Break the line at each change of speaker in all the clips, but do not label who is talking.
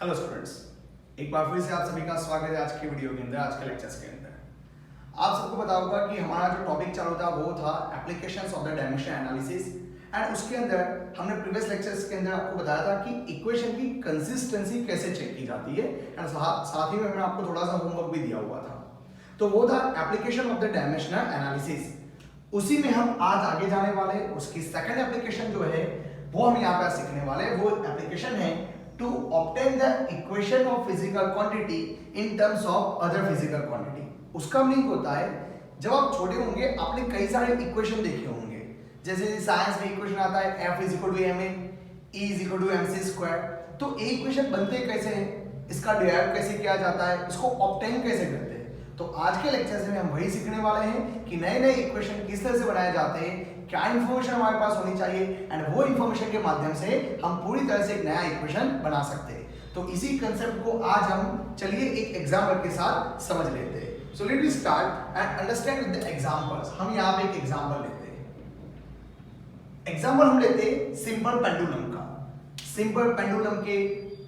Hello students, एक बार फिर से आप सभी का स्वागत है आज की वीडियो के अंदर, आज के लेक्चर्स के अंदर। आप सबको पता होगा कि हमारा जो टॉपिक चालू था वो था applications of the dimension analysis and उसके अंदर हमने प्रीवियस लेक्चर्स के अंदर आपको बताया था कि इक्वेशन की कंसिस्टेंसी कैसे चेक की जाती है एंड साथ ही में मैंने आपको थोड़ा सा होमवर्क भी दिया हुआ था। तो वो था application of the dimensional analysis. उसी में हम आज आगे जाने वाले, उसकी सेकंड एप्लीकेशन जो है वो हम यहाँ पर सीखने वाले। वो एप्लीकेशन है to obtain the equation of physical quantity in terms of other physical quantity। उसका मीनिंग होता है जब आप छोटे होंगे आपने कई सारे इक्वेशन देखे होंगे, जैसे साइंस में इक्वेशन आता है F = ma, E = mc²। तो ये इक्वेशन बनते कैसे हैं, इसका डिराइव कैसे किया जाता है, इसको ऑब्टेन कैसे करते हैं। तो आज के लेक्चर में हम वही सीखने वाले हैं कि नए नए इक्वेशन किस तरह से बनाए जाते हैं, क्या इंफॉर्मेशन हमारे पास होनी चाहिए एंड वो इंफॉर्मेशन के माध्यम से हम पूरी तरह से एक नया इक्वेशन बना सकते हैं। तो इसी कंसेप्ट को आज हम चलिए एक एग्जाम्पल के साथ समझ लेते हैं। So let us start and understand with the examples. हम यहाँ पे एक एग्जांपल लेते हैं। एग्जांपल हम लेते हैं सिंपल पेंडुलम का। सिंपल पेंडुलम के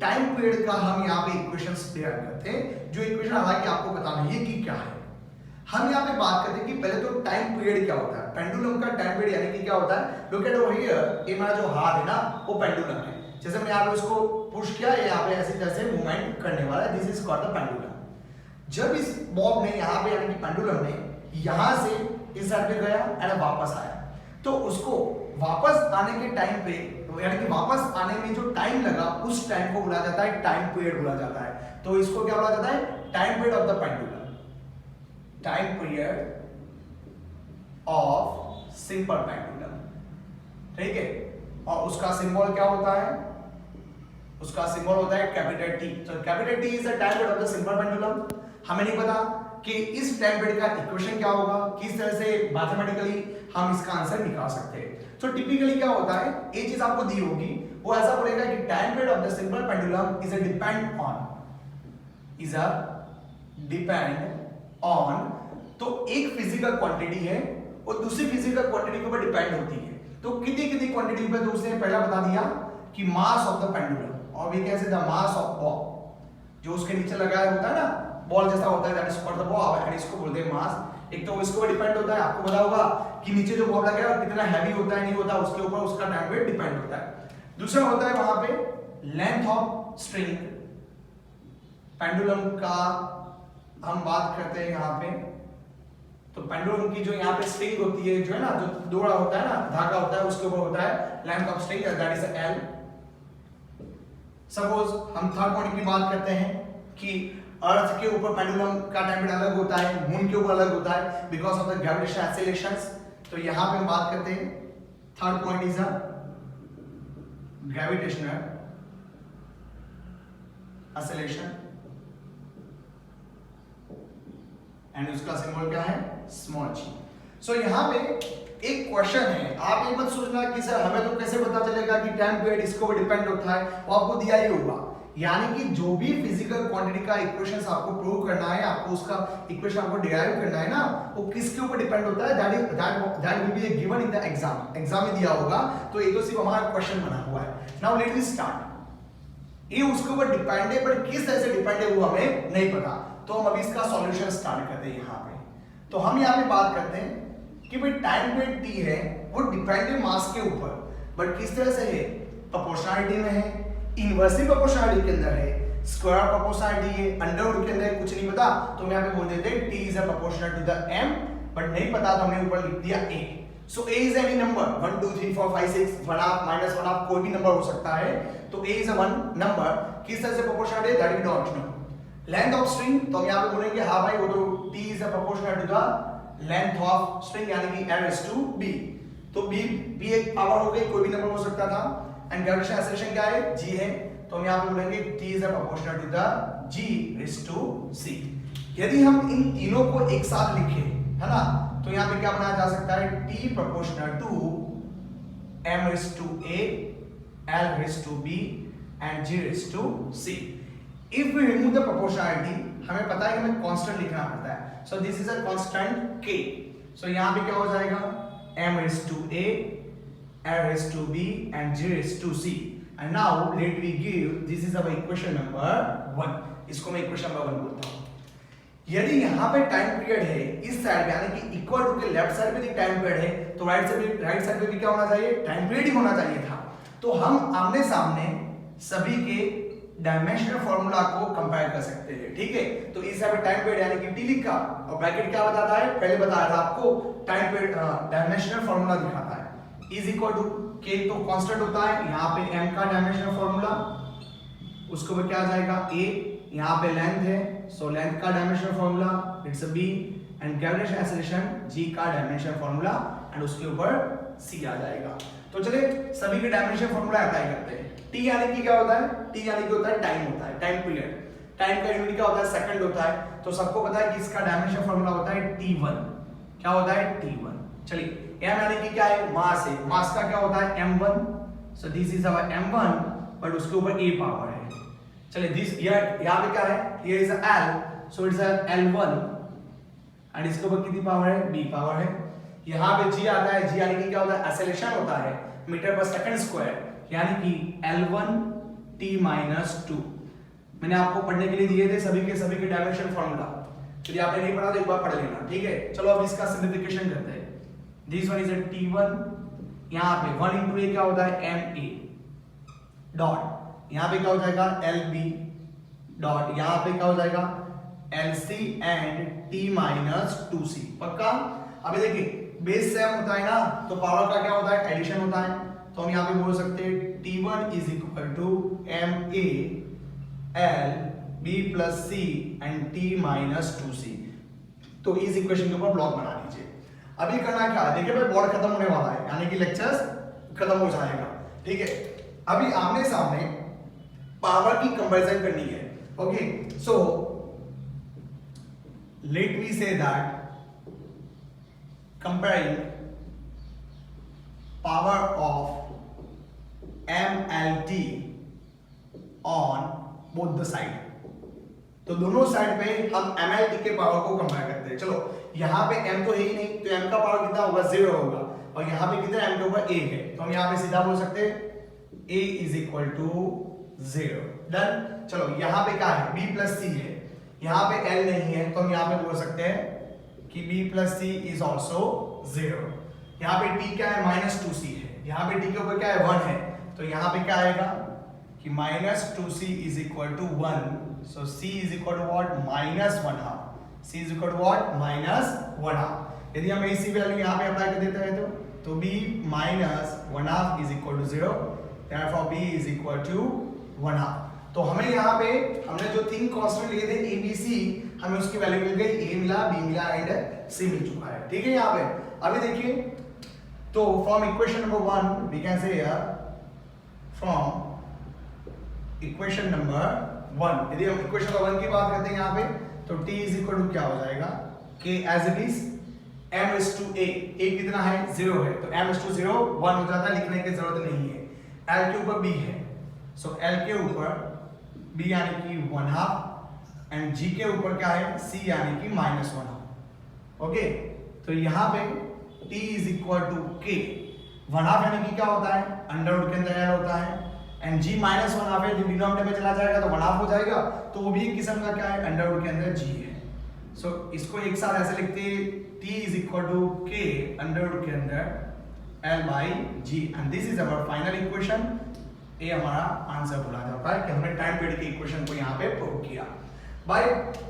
टाइम पीरियड का हम यहाँ पे इक्वेशंस डिराइव करते हैं, जो इक्वेशन हालांकि आपको पता नहीं है कि क्या है। हम यहाँ पे बात करते हैं कि पहले तो टाइम पीरियड क्या होता है। पेंडुलम का टाइम पीरियड यानी कि क्या होता है, लुक एट ओवर हियर, ये हमारा जो हाथ है ना वो पेंडुलम है। जैसे मैंने यहाँ पे उसको पुश किया, ये यहाँ पे ऐसी तरह से मूवमेंट करने वाला है, this is called the pendulum. जब इस बॉब ने यहाँ पे यानी कि पेंडुलम ने यहाँ से इस साइड पे गया एंड वापस आया, तो उसको वापस आने के टाइम पे यानी कि वापस आने में जो टाइम लगा उस टाइम को बोला जाता है टाइम पीरियड बोला जाता है। तो इसको क्या बोला जाता है, time period of the pendulum. Time period of simple pendulum, ठीक है। और उसका सिंबल क्या होता है, उसका सिंबल होता है कैपिटल टी। तो capital T is the time period of the simple pendulum. हमें नहीं पता कि इस टाइम पीरियड का इक्वेशन क्या होगा, किस तरह से मैथमेटिकली हम इसका आंसर निकाल सकते हैं। तो टिपिकली क्या होता है, ये चीज आपको दी होगी, वो ऐसा बोलेगा कि time period of the simple pendulum is a depend on, तो एक फिजिकल क्वांटिटी है वो दूसरी फिजिकल क्वांटिटी के ऊपर डिपेंड होती है। तो कितनी कितनी क्वांटिटी पे, तो उसने पहला बता दिया कि मास ऑफ द पेंडुलम, और we can say the mass of ball, जो उसके नीचे लगाया होता है ना बॉल जैसा होता है, that is called the ball and इसको बोलते हैं मास। एक तो इसके ऊपर डिपेंड होता है, आपको पता होगा कि नीचे जो बॉल लगा है कितना हैवी होता है नहीं होता, उसके ऊपर उसका टाइम पीरियड डिपेंड होता है। दूसरा होता है वहां पे लेंथ ऑफ स्ट्रिंग। पेंडुलम का हम बात करते हैं यहाँ पे, तो पेंडुलम की जो यहाँ पे स्ट्रिंग होती है, जो है ना, जो दोड़ा होता है ना, धागा होता है, उसके ऊपर होता है length of string, that is L. Suppose हम थर्ड पॉइंट की बात करते हैं कि अर्थ के ऊपर पेंडुलम का टाइम पीरियड अलग होता है, मून के ऊपर अलग होता है बिकॉज ऑफ द ग्रेविटेशनल एक्सीलरेशंस। तो यहाँ पे हम बात करते हैं third point is a gravitational acceleration and उसका सिंबल क्या है, स्मॉल जी। सो यहाँ पे एक क्वेश्चन है, आप ये मत सोचना कि सर हमें तो कैसे पता चलेगा कि टाइम पीरियड इसके ऊपर डिपेंड होता है, वो आपको दिया ही होगा। यानी कि जो भी फिजिकल क्वांटिटी का इक्वेशंस आपको प्रूव करना है, आपको उसका इक्वेशन आपको डिराइव करना है ना, वो किसके ऊपर डिपेंड होता है, that will be given in the exam में दिया होगा। तो ये तो सिर्फ हमारा क्वेश्चन बना हुआ है। Now let us start. ये उसके ऊपर डिपेंड है, पर किस तरह से डिपेंड है वो हमें नहीं पता। तो हम अभी इसका सॉल्यूशन स्टार्ट करते हैं यहाँ पे। तो हम यहाँ पे बात करते हैं कि भाई टाइम पीरियड टी है वो डिपेंड है मास के ऊपर, बट किस तरह से है, प्रोपोर्शनलिटी में है, इनवर्सली प्रोपोर्शनलिटी के अंदर है, स्क्वायर प्रोपोर्शनलिटी है, अंडरवुड के अंदर है, कुछ नहीं पता तो हम यहाँ पे बोल देते हैं T is a proportional to the m, but नहीं पता तो हमने ऊपर लिख दिया a। So a is any number 1 2 3 4 5 6 1/2 -1/2 कोई भी नंबर हो सकता है। तो a is a one number, किस तरह से प्रोपोर्शनल है, that we don't know. Length of string, तो हम यहाँ पे बोलेंगे हाँ भाई वो तो t is a proportional to the length of string यानी कि l/b। तो b एक पावर हो गई, कोई भी नंबर हो सकता था। एंड ग्रेविटेशनल एक्सीलरेशन क्या है, g है, तो हम यहाँ पे बोलेंगे t is a proportional to the g/c। यदि हम इन तीनों को एक साथ लिखें, है ना, तो यहाँ पे क्या बनाया जा सकता है, t proportional to m/a, l/b and g/c। If we remove the proportionality, हमें पता है कि हमें कांस्टेंट लिखना पड़ता है। So this is a constant k. So यहाँ पे क्या हो जाएगा, m/a, l/b and g/c। And now let we give this is our equation number 1। इसको मैं इक्वेशन नंबर 1 बोलता हूं। यदि यहाँ पे टाइम पीरियड है इस साइड पे, यानी कि इक्वल टू के लेफ्ट साइड पे भी टाइम पीरियड है, तो राइट साइड पे भी क्या होना चाहिए, टाइम पीरियड ही होना चाहिए था। तो हम आमने सामने सभी के डायमेंशनल फार्मूला को कंपेयर कर सकते हैं, ठीक है। तो इस साइड पे टाइम पीरियड यानी कि टी लिखा और ब्रैकेट क्या बताता है, पहले बताया था आपको, टाइम पीरियड डायमेंशनल फार्मूला दिखाता है। इज इक्वल टू के तो कांस्टेंट होता है, यहाँ पे m का डायमेंशनल फार्मूला, उसके ऊपर क्या आ जाएगा a, यहाँ पे लेंथ है, सो लेंथ का dimensional formula it's a b, and gravitation acceleration g का डायमेंशनल फार्मूला, एंड उसके ऊपर c आ जाएगा। तो चलिए सभी के डायमेंशन फार्मूला अप्लाई करते हैं। t यानी कि क्या होता है, t यानी कि होता है टाइम, होता है टाइम पीरियड। टाइम का यूनिट क्या होता है, सेकंड होता है। तो सबको पता है कि इसका डायमेंशन फार्मूला होता है t1। क्या होता है, t1। चलिए m यानी कि क्या है, मास है, मास का क्या होता है, m1। So this is our m1, but उसके ऊपर a पावर है। चलिए दिस यहाँ पे क्या है, here is l, so it's l1, and इसके ऊपर कितनी पावर है, b पावर है। यहाँ पे g आता है, g यानी कि क्या होता है, एक्सेलरेशन होता है मीटर पर सेकंड स्क्वायर, यानी कि L1 t - 2। मैंने आपको पढ़ने के लिए दिए थे सभी के डायमेंशन फार्मूला, यदि आपने नहीं पढ़ा तो एक बार पढ़ लेना, ठीक है। चलो अब इसका सिंपलीफिकेशन करते हैं। This one is a t1, यहाँ पे 1 * a क्या होता है, ma डॉट, यहाँ पे क्या हो जाएगा, lb डॉट, यहाँ पे क्या हो जाएगा, lc एंड t - 2c। पक्का। अभी देखिए बेस सेम होता है ना, तो पावर का क्या होता है, एडिशन होता है। तो हम यहाँ पे बोल सकते हैं t1 = ma l b + c and t - 2c। तो इस इक्वेशन के ऊपर ब्लॉक बना लीजिए। अभी करना क्या है, देखिए भाई बोर्ड खत्म होने वाला है, यानी कि लेक्चर्स खत्म हो जाएगा, ठीक है। अभी आमने सामने पावर की कंपैरिजन करनी है, okay. So let me say that comparing power of MLT on both the side। तो दोनों साइड पे हम MLT के पावर को कंपेयर करते हैं। चलो यहाँ पे M तो है ही नहीं, तो M का पावर कितना होगा, 0 होगा, और यहाँ पे कितना M के ऊपर A है, तो हम यहाँ पे सीधा बोल सकते हैं A = 0। डन। चलो यहाँ पे क्या है, B + C है, यहाँ पे L नहीं है, तो हम यहाँ पे बोल सकते हैं कि b + c is also 0। यहाँ पे t क्या है, -2c है, यहाँ पे t के ऊपर क्या है, 1 है, तो यहाँ पे क्या आएगा कि -2c = 1, so c = what, -1/2। c = what, -1/2। यदि हम इसी वैल्यू यहाँ पे अप्लाई कर देते हैं तो b - 1/2 = 0, therefore b = 1/2। तो हमें यहाँ पे हमने जो 3 कांस्टेंट लिए थे a b c, हमें उसकी वैल्यू मिल गई, a मिला, b मिला एंड c मिल चुका है, ठीक है। यहाँ पे अभी देखिए, तो from equation number 1 we can say here, from equation number 1, यदि हम इक्वेशन नंबर 1 की बात करते हैं यहाँ पे, तो t = क्या हो जाएगा, k as it is m/a। a कितना है, 0 है, तो m/0 1 हो जाता है, लिखने की जरूरत नहीं है। l के ऊपर b है, सो l के ऊपर b यानी कि 1/2, एंड g के ऊपर क्या है, c यानी कि -1/2। ओके, तो यहाँ पे t = k, 1/2 यानी कि क्या होता है, अंडर के अंदर l होता है, एंड g -1/2 है, जो डिनोमिनेटर में चला जाएगा तो 1/2 हो जाएगा, तो वो भी एक किस्म का क्या है, अंडर के अंदर g है। सो इसको एक साथ ऐसे लिखते हैं, t = k अंडर के अंदर l/g, and this is our final equation. ये हमारा आंसर बोला जाता है कि हमने टाइम पीरियड की इक्वेशन को यहाँ पे प्रूव किया बाय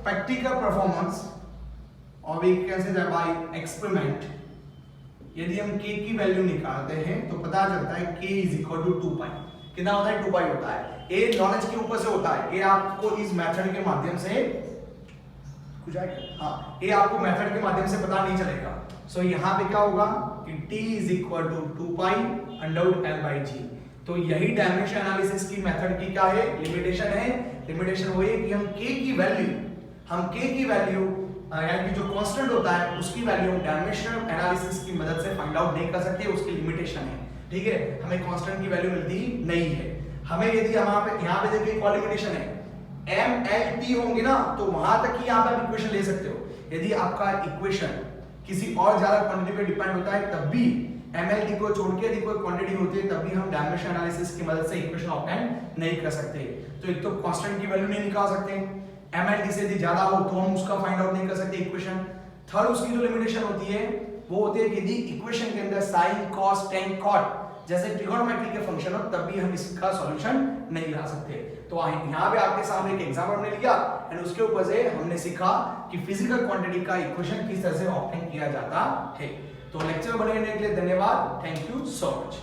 प्रैक्टिकल परफॉर्मेंस, और we can say that by experiment. यदि हम k की वैल्यू निकालते हैं तो पता चलता है k = 2π। कितना होता है, 2π होता है। ये नॉलेज के ऊपर से होता है, ये आपको इस मेथड के माध्यम से कुछ आएगा, हाँ, ये आपको मेथड के माध्यम से पता नहीं चलेगा। सो यहाँ पे क्या होगा कि t = 2π √l/g। तो यही डायमेंशन एनालिसिस की मेथड की क्या है, लिमिटेशन है। लिमिटेशन वो है कि हम k की वैल्यू यानी कि जो कांस्टेंट होता है उसकी वैल्यू हम डायमेंशनल एनालिसिस की मदद से फाइंड आउट नहीं कर सकते, उसकी लिमिटेशन है, ठीक है। हमें कांस्टेंट की वैल्यू मिलती नहीं है। हमें यदि यहाँ पे देखिए एक लिमिटेशन है, m l t होंगे ना, तो वहां तक ही यहाँ पे आप इक्वेशन ले सकते हो। यदि आपका इक्वेशन किसी और ज्यादा क्वांटिटी पे डिपेंड होता है तब भी ml डी को छोड़ के यदि कोई क्वांटिटी होती है तब भी हम डायमेंशन एनालिसिस की मदद से इक्वेशन ऑब्टेन नहीं कर सकते। तो एक तो कांस्टेंट की वैल्यू नहीं निकाल सकते, ml डी से यदि ज्यादा हो तो हम उसका फाइंड आउट नहीं कर सकते इक्वेशन। थर्ड उसकी जो लिमिटेशन होती है वो होती है कि यदि इक्वेशन के अंदर sin cos tan cot जैसे ट्रिगोनोमेट्री के फंक्शन हो तब भी हम इसका सॉल्यूशन नहीं ला सकते। तो यहाँ पे आपके सामने एक एग्जांपल हमने लिया एंड उसके ऊपर से हमने सीखा कि फिजिकल क्वांटिटी का इक्वेशन किस तरह से ऑब्टेन किया जाता है। तो लेक्चर बने रहने के लिए धन्यवाद। Thank you so much.